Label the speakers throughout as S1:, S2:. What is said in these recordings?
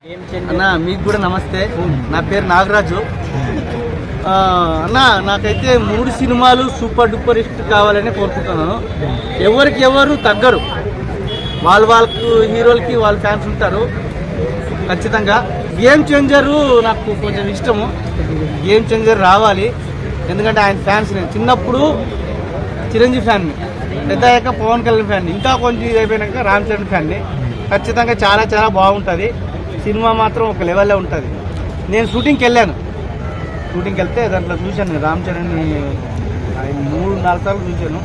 S1: అన్న మీకు కూడా నమస్తే. నా పేరు నాగరాజు. అన్న నాకైతే 3 సినిమాలు సూపర్ డూపర్ హిట్ కావాలని కోరుకుంటున్నాను. ఎవరికి ఎవరు తగ్గరు, వాళ్ళకు హీరోలకి వాళ్ళ ఫ్యాన్స్ ఉంటారు ఖచ్చితంగా. గేమ్ చేంజరు నాకు కొంచెం ఇష్టము, గేమ్ చేంజర్ రావాలి. ఎందుకంటే ఆయన ఫ్యాన్స్, నేను చిన్నప్పుడు చిరంజీవి ఫ్యాన్ని, పెద్ద అయ్యాక పవన్ కళ్యాణ్ ఫ్యాన్ని, ఇంకా కొంచెం ఇది అయిపోయాక రామ్ చరణ్ ఫ్యాన్ని. ఖచ్చితంగా చాలా చాలా బాగుంటుంది సినిమా, మాత్రం ఒక లెవెల్లో ఉంటుంది. నేను షూటింగ్కి వెళ్ళాను, షూటింగ్కి వెళ్తే దాంట్లో చూశాను రామ్ చరణ్ని 3-4 సార్లు చూశాను.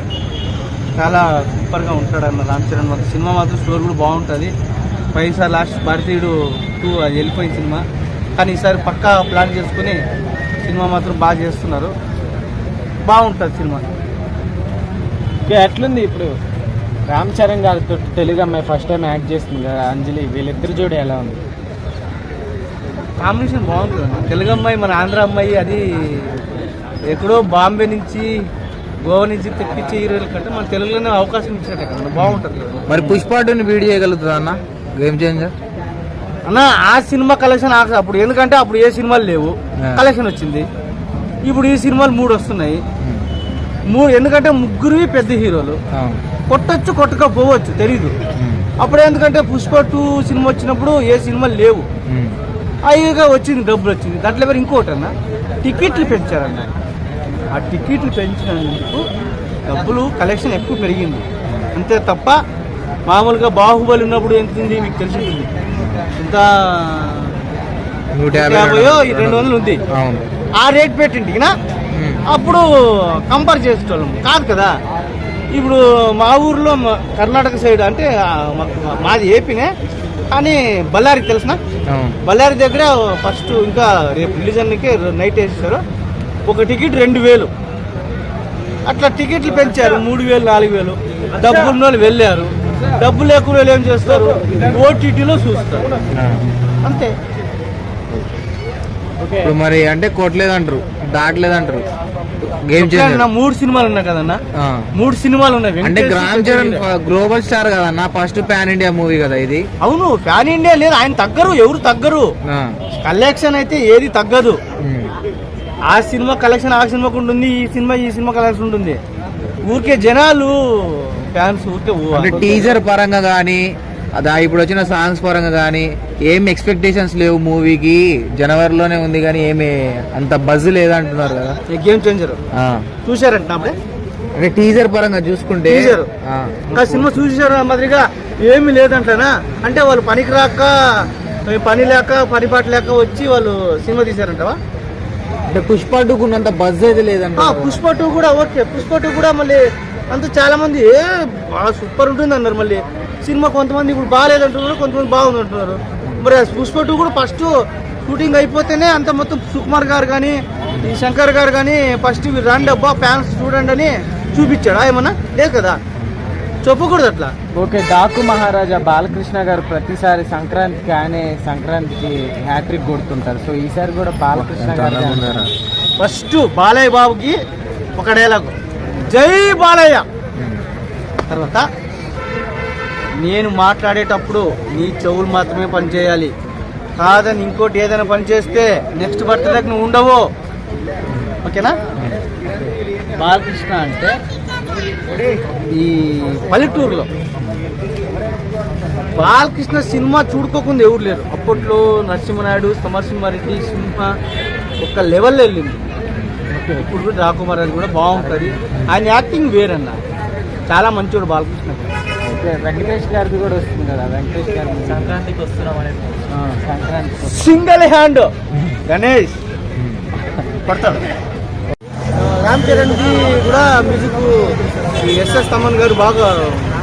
S1: చాలా సూపర్గా ఉంటాడు అన్న రామ్ చరణ్. మాత్రం సినిమా మాత్రం స్టోరీ కూడా బాగుంటుంది. పైసారి లాస్ట్ భారతీయుడు 2 అది వెళ్ళిపోయిన సినిమా, కానీ ఈసారి పక్కా ప్లాన్ చేసుకుని సినిమా మాత్రం బాగా చేస్తున్నారు, బాగుంటుంది సినిమా.
S2: ఎట్లుంది ఇప్పుడు రామ్ చరణ్ గారితో తెలుగు అమ్మాయి ఫస్ట్ టైం యాక్ట్ చేస్తుంది కదా అంజలి, వీళ్ళిద్దరు జోడి ఎలా ఉంది?
S1: కాంబినేషన్ బాగుంటుంది. తెలుగు అమ్మాయి మన ఆంధ్ర అమ్మాయి, అది ఎక్కడో బాంబే నుంచి గోవా నుంచి తెప్పించే హీరోయిన్ కంటే మన తెలుగులోనే అవకాశం ఇచ్చినట్టే కదా, బాగుంటుంది.
S3: మరి పుష్పాటుని బీట్ చేయగలుగుతుందా అన్న గేమ్ చేంజర్
S1: అన్న? ఆ సినిమా కలెక్షన్ అప్పుడు, ఎందుకంటే అప్పుడు ఏ సినిమాలు లేవు, కలెక్షన్ వచ్చింది. ఇప్పుడు ఈ సినిమాలు 3 వస్తున్నాయి. ఎందుకంటే ముగ్గురు పెద్ద హీరోలు, కొట్టచ్చు కొట్టకపోవచ్చు తెలీదు. అప్పుడు ఎందుకంటే పుష్ప 2 సినిమా వచ్చినప్పుడు ఏ సినిమాలు లేవు, అయ్యగా వచ్చింది, డబ్బులు వచ్చింది. దాంట్లో ఎవరు ఇంకోటి అన్న, టికెట్లు పెంచారన్న. ఆ టికెట్లు పెంచినందుకు డబ్బులు కలెక్షన్ ఎక్కువ పెరిగింది, అంతే తప్ప మామూలుగా బాహుబలి ఉన్నప్పుడు ఎంత ఉంది మీకు తెలిసింది, ఇంత 150-200 ఉంది. ఆ రేట్ పెట్టింటికినా అప్పుడు కంపేర్ చేసేటోళ్ళం కాదు కదా. ఇప్పుడు మా ఊర్లో కర్ణాటక సైడ్ అంటే మాది ఏపీనే, కానీ బళ్ళారి తెలిసిన, బళ్ళారి దగ్గర ఫస్ట్ ఇంకా రేపు రిలీజన్కి నైట్ వేసేసారు. ఒక టికెట్ 2000, అట్లా టికెట్లు పెంచారు 3000-4000. డబ్బులు ఉన్న వాళ్ళు వెళ్ళారు, డబ్బు లేకుండా వాళ్ళు ఏం చేస్తారు, ఓటీటీలో చూస్తారు, అంతే.
S3: మరి అంటే కొట్టలేదంటారు, దాటలేదంటారు. గేమ్
S1: 3 సినిమాలు ఉన్నాయి కదన్నా, 3 సినిమాలు ఉన్నాయి.
S3: అంటే రామ్ చరణ్ గ్లోబల్ స్టార్ కదన్నా, ఫస్ట్ పాన్ ఇండియా మూవీ కదా ఇది.
S1: అవును, పాన్ ఇండియా లేదు, ఆయన తగ్గరు, ఎవరు తగ్గరు. కలెక్షన్ అయితే ఏది తగ్గదు. ఆ సినిమా కలెక్షన్ ఆ సినిమాకు ఉంటుంది, ఈ సినిమా కలెక్షన్ ఉంటుంది. ఊరికే జనాలు ఫ్యాన్స్ ఊరికే
S3: టీజర్ పరంగా కానీ ఇప్పుడు వచ్చిన సాంగ్స్ పరంగా కానీ ఏం ఎక్స్పెక్టేషన్స్ లేవు మూవీకి. జనవరిలోనే ఉంది కానీ ఏమి అంత బజ్ లేదంటున్నారు కదా.
S1: గేమ్ చేంజర్ చూసారంట అప్పుడే,
S3: అంటే టీజర్ పరంగా చూసుకుంటే
S1: సినిమా చూసారు మాదిరిగా ఏమి లేదంటనా. అంటే వాళ్ళు పనికి రాక, పని లేక, పనిపాటు లేక వచ్చి వాళ్ళు సినిమా తీసారంటవా?
S3: అంటే పుష్ప 2 ఉన్నంత బజ్ అయితే లేదంట.
S1: పుష్ప 2 కూడా ఓకే, పుష్ప 2 కూడా మళ్ళీ అంత చాలా మంది బాగా సూపర్ ఉంటుంది అన్నారు. మళ్ళీ సినిమా కొంతమంది ఇప్పుడు బాగాలేదంటున్నారు, కొంతమంది బాగుంది అంటున్నారు. మరి పుష్ప 2 కూడా ఫస్ట్ షూటింగ్ అయిపోతేనే అంత మొత్తం సుకుమార్ గారు కానీ, ఈ శంకర్ గారు కానీ ఫస్ట్ రండి అబ్బా ఫ్యాన్స్ చూడండి అని చూపించాడా? ఏమన్నా లేదు కదా, చెప్పకూడదు అట్లా.
S2: ఓకే, డాకు మహారాజా బాలకృష్ణ గారు ప్రతిసారి సంక్రాంతికి ఆయనే సంక్రాంతికి హ్యాట్రిక్ కొడుతుంటారు. సో ఈసారి కూడా బాలకృష్ణ గారు
S1: ఫస్ట్ బాలయ్య బాబుకి ఒక డైలాగ్, జై బాలయ్య. తర్వాత నేను మాట్లాడేటప్పుడు నీ చెవులు మాత్రమే పనిచేయాలి, కాదని ఇంకోటి ఏదైనా పని చేస్తే నెక్స్ట్ బర్త్డేకి నువ్వు ఉండవు, ఓకేనా? బాలకృష్ణ అంటే ఈ పల్లెటూరులో బాలకృష్ణ సినిమా చూడుకోకుండా ఎవరు లేరు. అప్పట్లో నరసింహనాయుడు, సమరసింహారెడ్డి సినిమా ఒక లెవెల్లో వెళ్ళింది. ఇప్పుడు కూడా రాకుమారాజు కూడా బాగుంటుంది, ఆయన యాక్టింగ్ వేరన్న, చాలా మంచివాడు బాలకృష్ణ.
S2: వెంకటేష్ గారిది కూడా వస్తుంది కదా, వెంకటేష్ గారి సంక్రాంతికి వస్తున్నాం అనేది, సంక్రాంతి
S1: సింగిల్ హ్యాండ్ గణేష్ పడతాడు. రామ్ చరణ్కి కూడా మ్యూజిక్ ఎస్ఎస్ తమన్ గారు బాగా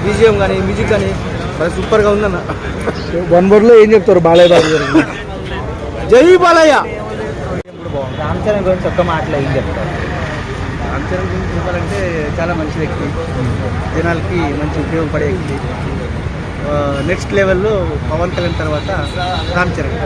S1: బీజిఎం కానీ మ్యూజిక్ కానీ బాగా సూపర్గా ఉందన్న. 1 wordలో ఏం చెప్తారు బాలయ్య బాబు గారు? జై బాలయ్య.
S2: రామ్ చరణ్ గురించి ఒక్క మాటలో ఏం చెప్తారు?
S1: రామ్ చరణ్ గురించి చెప్పాలంటే చాలా మంచి వ్యక్తి, జనాలకి మంచి ఉపయోగపడే వ్యక్తి. నెక్స్ట్ లెవెల్లో పవన్ కళ్యాణ్ తర్వాత రామ్ చరణ్.